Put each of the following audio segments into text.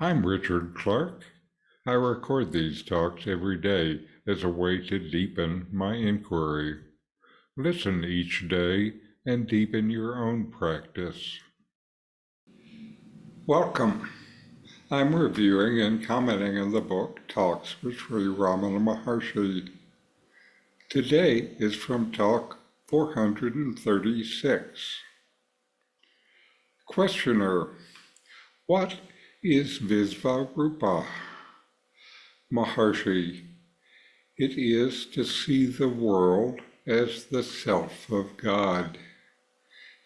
I'm Richard Clarke. I record these talks every day as a way to deepen my inquiry. Listen each day and deepen your own practice. Welcome. I'm reviewing and commenting on the book Talks with Sri Ramana Maharshi. Today is from Talk 436. Questioner: what is Visvarupa? Maharshi: it is to see the world as the self of God.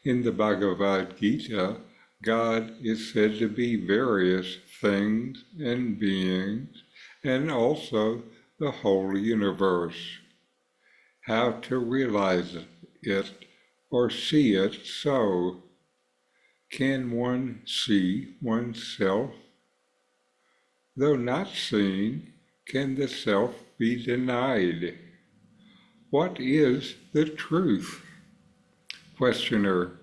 In the Bhagavad Gita, God is said to be various things and beings, and also the whole universe. How to realize it or see it so? Can one see oneself? Though not seen, can the self be denied? What is the truth? Questioner: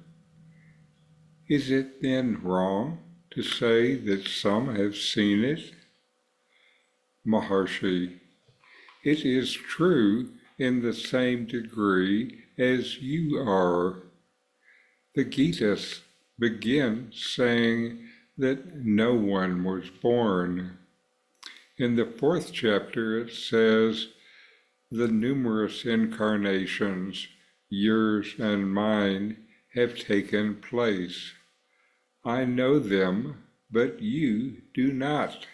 is it then wrong to say that some have seen it? Maharshi: it is true in the same degree as you are. The Gita begins saying that no one was born. In the 4th chapter it says, the numerous incarnations, yours and mine, have taken place. I know them, but you do not.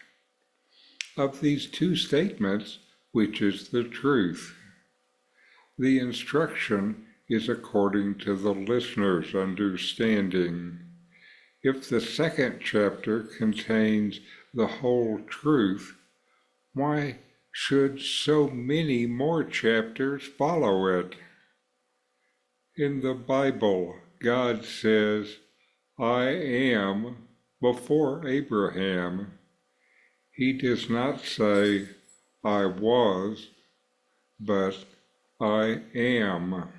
Of these two statements, which is the truth? The instruction is according to the listener's understanding. If the 2nd chapter contains the whole truth, why should so many more chapters follow it? In the Bible, God says, I am before Abraham. He does not say, I was, but I am.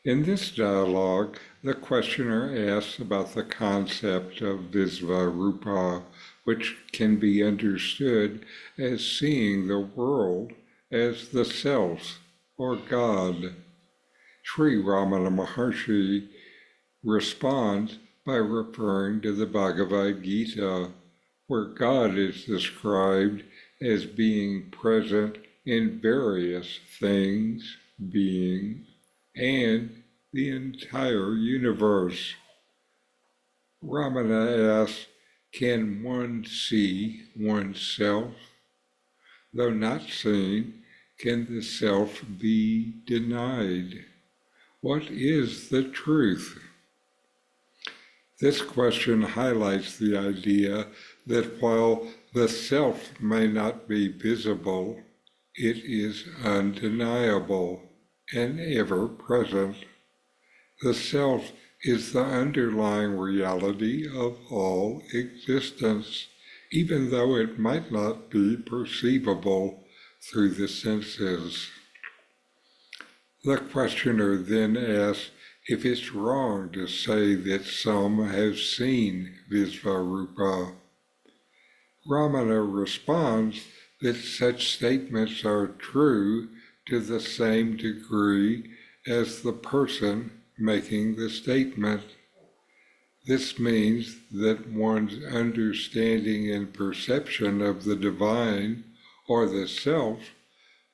In this dialogue, the questioner asks about the concept of Visvarupa, which can be understood as seeing the world as the self, or God. Sri Ramana Maharshi responds by referring to the Bhagavad Gita, where God is described as being present in various things, beings, and the entire universe. Ramana asks, can one see oneself? Though not seen, can the self be denied? What is the truth? This question highlights the idea that while the self may not be visible, it is undeniable and ever present. The self is the underlying reality of all existence, even though it might not be perceivable through the senses. The questioner then asks if it's wrong to say that some have seen Visvarupa. Ramana responds that such statements are true to the same degree as the person making the statement. This means that one's understanding and perception of the divine or the self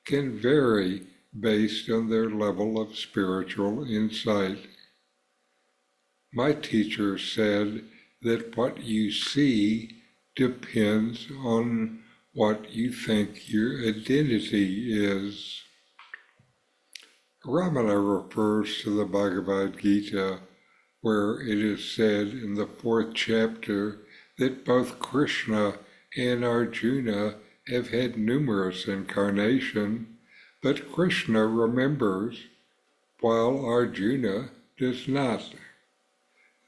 can vary based on their level of spiritual insight. My teacher said that what you see depends on what you think your identity is. Ramana refers to the Bhagavad Gita, where it is said in the 4th chapter that both Krishna and Arjuna have had numerous incarnations, but Krishna remembers, while Arjuna does not.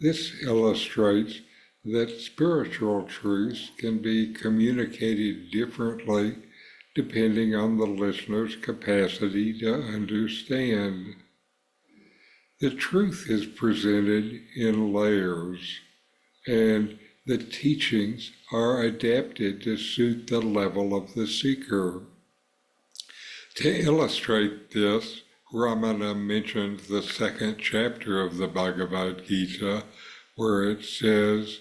This illustrates that spiritual truths can be communicated differently depending on the listener's capacity to understand. The truth is presented in layers, and The teachings are adapted to suit the level of the seeker. To illustrate this, Ramana mentioned the second chapter of the Bhagavad Gita, where it says,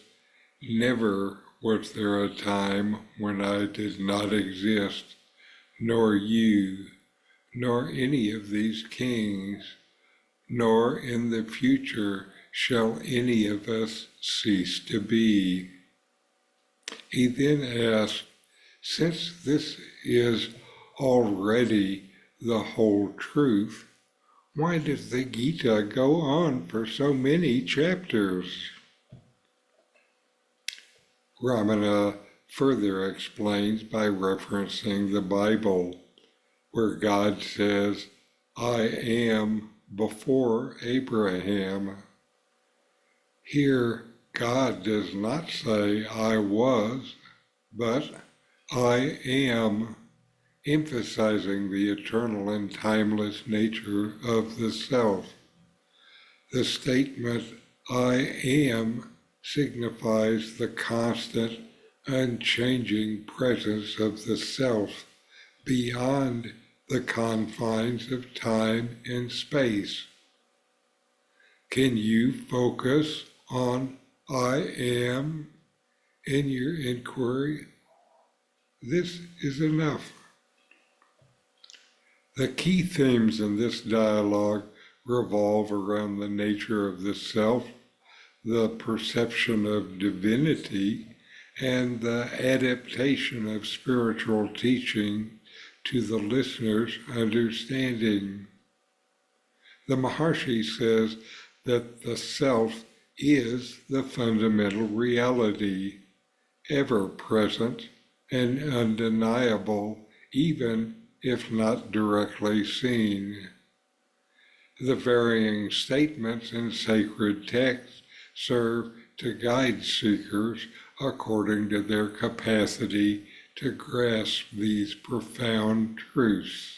"Never was there a time when I did not exist, nor you, nor any of these kings, nor in the future shall any of us cease to be." He then asked, since this is already the whole truth, why does the Gita go on for so many chapters? Ramana further explains by referencing the Bible, where God says, "I am before Abraham." Here, God does not say, "I was," but "I am," emphasizing the eternal and timeless nature of the self. The statement, "I am," signifies the constant, unchanging presence of the self beyond the confines of time and space. Can you focus on "I am" in your inquiry? This is enough. The key themes in this dialogue revolve around the nature of the self, the perception of divinity, and the adaptation of spiritual teaching to the listener's understanding. The Maharshi says that the self is the fundamental reality, ever present and undeniable, even if not directly seen. The varying statements in sacred texts serve to guide seekers according to their capacity to grasp these profound truths.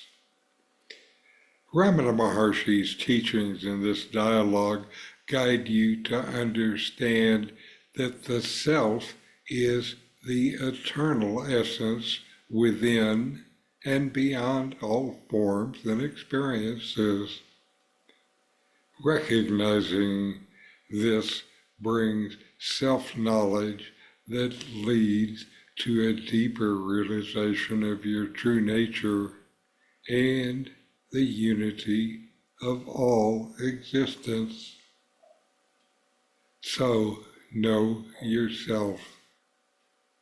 Ramana Maharshi's teachings in this dialogue guide you to understand that the self is the eternal essence within and beyond all forms and experiences. Recognizing this brings self-knowledge that leads to a deeper realization of your true nature and the unity of all existence. So know yourself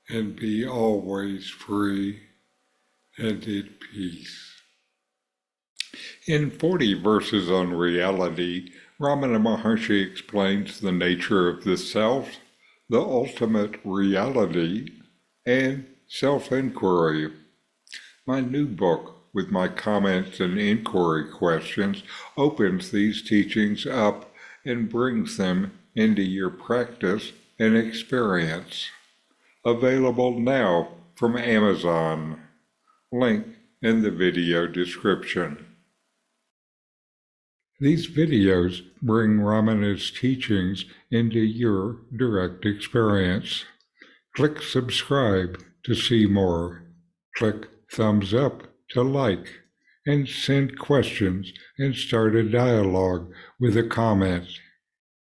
and be always free and at peace. In 40 verses on reality, Ramana Maharshi explains the nature of the self, the ultimate reality, and self-inquiry. My new book, with my comments and inquiry questions, opens these teachings up and brings them into your practice and experience. Available now from Amazon. Link in the video description. These videos bring Ramana's teachings into your direct experience. Click subscribe to see more. Click thumbs up to like, and send questions and start a dialogue with a comment.